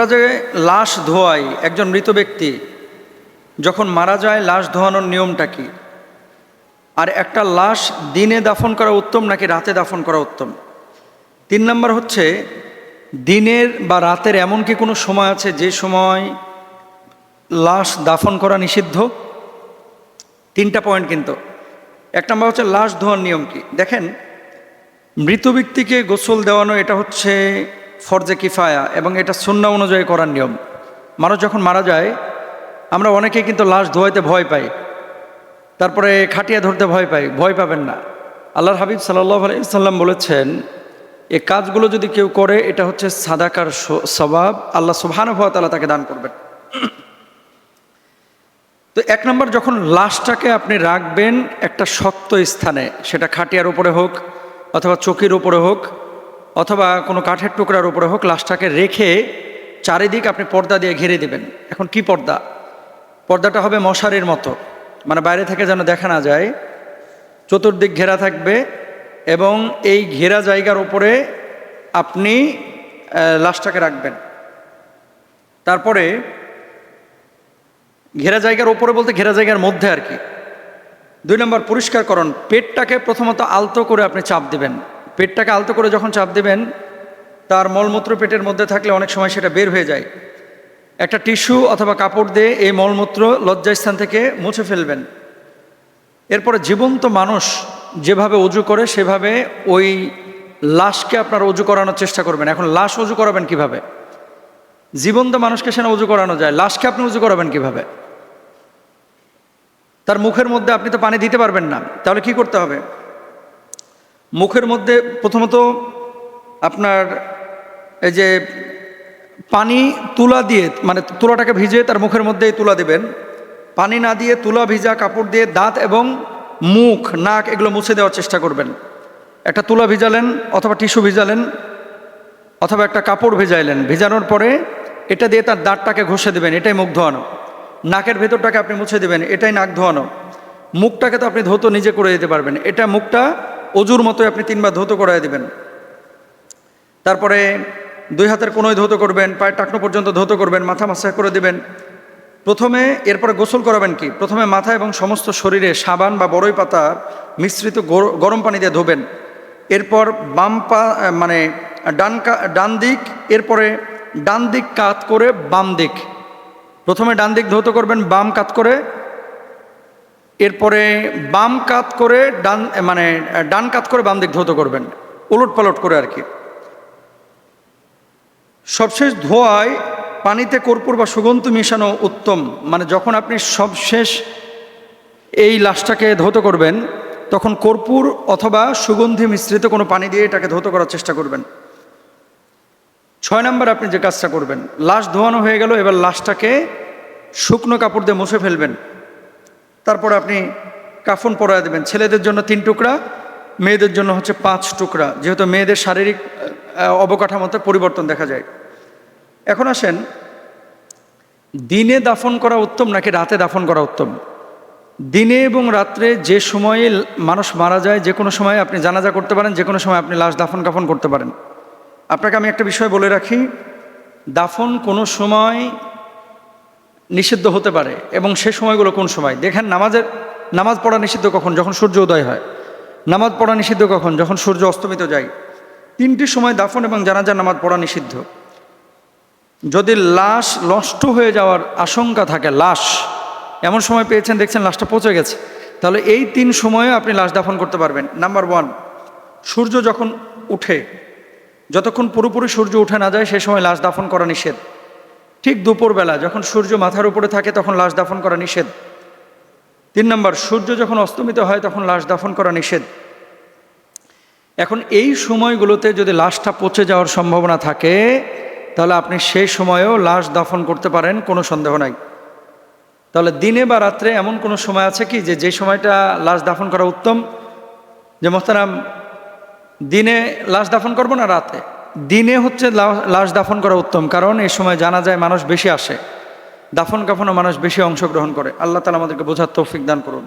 আমরা যে লাশ ধোয়াই, একজন মৃত ব্যক্তি যখন মারা যায় লাশ ধোয়ানোর নিয়মটা কি? আর একটা লাশ দিনে দাফন করা উত্তম নাকি রাতে দাফন করা উত্তম? 3 নম্বর হচ্ছে, দিনের বা রাতের এমন কি কোনো সময় আছে যে সময় লাশ দাফন করা নিষিদ্ধ? 3টা পয়েন্ট কিন্তু। 1 নম্বর হচ্ছে লাশ ধোয়ার নিয়ম কি। দেখেন, মৃত ব্যক্তিকে গোসল দেওয়ানো এটা হচ্ছে ফরজে কিফায়া এবং এটা সুন্নাহ অনুযায়ী করার নিয়ম। মানুষ যখন মারা যায় আমরা অনেকেই কিন্তু লাশ ধোয়াইতে ভয় পাই, তারপরে খাটিয়া ধরতে ভয় পাই। ভয় পাবেন না। আল্লাহর হাবিব সাল্লাল্লাহু আলাইহি সাল্লাম বলেছেন, এই কাজগুলো যদি কেউ করে এটা হচ্ছে সাদাকার সওয়াব, আল্লাহ সুবহানাহু ওয়া তাআলা তাকে দান করবেন। তো 1 নম্বর, যখন লাশটাকে আপনি রাখবেন একটা শক্ত স্থানে, সেটা খাটিয়ার উপরে হোক অথবা চৌকির উপরে হোক অথবা কোনো কাঠের টুকরার উপরে হোক, লাশটাকে রেখে চারিদিক আপনি পর্দা দিয়ে ঘিরে দিবেন। এখন কি পর্দা? পর্দাটা হবে মশারির মতো, মানে বাইরে থেকে যেন দেখা না যায়, চতুর্দিক ঘেরা থাকবে এবং এই ঘেরা জায়গার উপরে আপনি লাশটাকে রাখবেন। তারপরে ঘেরা জায়গার উপরে বলতে ঘেরা জায়গার মধ্যে আর কি। 2 নম্বর, পরিষ্কারকরণ। পেটটাকে প্রথমত আলতো করে আপনি চাপ দিবেন। পেটটাকে আলতো করে যখন চাপ দিবেন, তার মলমূত্র পেটের মধ্যে থাকলে অনেক সময় সেটা বের হয়ে যায়। একটা টিস্যু অথবা কাপড় দিয়ে এই মলমূত্র লজ্জাস্থান থেকে মুছে ফেলবেন। এরপরে জীবন্ত মানুষ যেভাবে অজু করে সেভাবে ওই লাশকে আপনার অজু করানোর চেষ্টা করবেন। এখন লাশ অজু করাবেন কিভাবে? জীবন্ত মানুষকে সেনা অজু করানো যায়, লাশকে আপনি অজু করাবেন কিভাবে? তার মুখের মধ্যে আপনি তো পানি দিতে পারবেন না, তাহলে কি করতে হবে? মুখের মধ্যে প্রথমত আপনার এই যে পানি তুলা দিয়ে, মানে তুলাটাকে ভিজিয়ে তার মুখের মধ্যেই তুলা দিবেন। পানি না দিয়ে তুলা ভিজা কাপড় দিয়ে দাঁত এবং মুখ, নাক এগুলো মুছে দেওয়ার চেষ্টা করবেন। একটা তুলা ভিজালেন অথবা টিস্যু ভিজালেন অথবা একটা কাপড় ভিজাইলেন, ভিজানোর পরে এটা দিয়ে তার দাঁতটাকে ঘষে দেবেন, এটাই মুখ ধোয়ানো। নাকের ভেতরটাকে আপনি মুছে দেবেন, এটাই নাক ধোয়ানো। মুখটাকে তো আপনি ধৌত নিজে করে দিতে পারবেন, এটা মুখটা অজুর মতোই আপনি 3 বার ধৌত করাই দেবেন। তারপরে 2 হাতের কোনোই ধৌত করবেন, পায়ের টাকনো পর্যন্ত ধৌত করবেন, মাথা মাসাজ করে দেবেন প্রথমে। এরপরে গোসল করাবেন কি? প্রথমে মাথা এবং সমস্ত শরীরে সাবান বা বড়ই পাতা মিশ্রিত গরম পানি দিয়ে ধোবেন। এরপর বাম পা মানে ডান দিক, এরপরে ডান দিক কাত করে বাম দিক। প্রথমে ডান দিক ধৌত করবেন বাম কাত করে, এরপরে বাম কাত করে ডান কাত করে বাম দিক ধৌত করবেন, উলট পালট করে আর কি। সবশেষ ধোয়ায় পানিতে কর্পূর বা সুগন্ধি মেশানো উত্তম। মানে যখন আপনি সবশেষ এই লাশটাকে ধৌত করবেন তখন কর্পূর অথবা সুগন্ধি মিশ্রিত কোনো পানি দিয়ে এটাকে ধৌত করার চেষ্টা করবেন। 6 নম্বর, আপনি যে কাজটা করবেন, লাশ ধোয়ানো হয়ে গেল, এবার লাশটাকে শুকনো কাপড় দিয়ে মুছে ফেলবেন। তারপর আপনি কাফন পরায় দেবেন। ছেলেদের জন্য 3 টুকরা, মেয়েদের জন্য হচ্ছে 5 টুকরা, যেহেতু মেয়েদের শারীরিক অবকাঠামোতে পরিবর্তন দেখা যায়। এখন আসেন, দিনে দাফন করা উত্তম নাকি রাতে দাফন করা উত্তম? দিনে এবং রাত্রে যে সময়ে মানুষ মারা যায়, যে কোনো সময় আপনি জানাজা করতে পারেন, যে কোনো সময় আপনি লাশ দাফন কাফন করতে পারেন। আপনাকে আমি একটা বিষয় বলে রাখি, দাফন কোনো সময় নিষিদ্ধ হতে পারে এবং সে সময়গুলো কোন সময়। দেখেন, নামাজ পড়া নিষিদ্ধ কখন? যখন সূর্য উদয় হয়। নামাজ পড়া নিষিদ্ধ কখন? যখন সূর্য অস্তমিত যায়। 3টি সময় দাফন এবং জানাজার নামাজ পড়া নিষিদ্ধ। যদি লাশ নষ্ট হয়ে যাওয়ার আশঙ্কা থাকে, লাশ এমন সময় পেয়েছেন দেখছেন লাশটা পচে গেছে, তাহলে এই 3 সময়ে আপনি লাশ দাফন করতে পারবেন। নাম্বার 1, সূর্য যখন উঠে, যতক্ষণ পুরোপুরি সূর্য উঠে না যায় সে সময় লাশ দাফন করা নিষেধ। ঠিক দুপুরবেলা যখন সূর্য মাথার উপরে থাকে তখন লাশ দাফন করা নিষেধ। 3 নম্বর, সূর্য যখন অস্তমিত হয় তখন লাশ দাফন করা নিষেধ। এখন এই সময়গুলোতে যদি লাশটা পচে যাওয়ার সম্ভাবনা থাকে তাহলে আপনি সেই সময়েও লাশ দাফন করতে পারেন, কোনো সন্দেহ নাই। তাহলে দিনে বা রাত্রে এমন কোনো সময় আছে কি যে সময়টা লাশ দাফন করা উত্তম? যে মোহতারাম, দিনে লাশ দাফন করবো না রাতে? দিনে হচ্ছে লাশ দাফন করা উত্তম, কারণ এই সময় জানা যায় মানুষ বেশি আসে, দাফন কাফনও মানুষ বেশি অংশগ্রহণ করে। আল্লাহ তাআলা আমাদেরকে বোঝার তৌফিক দান করুন।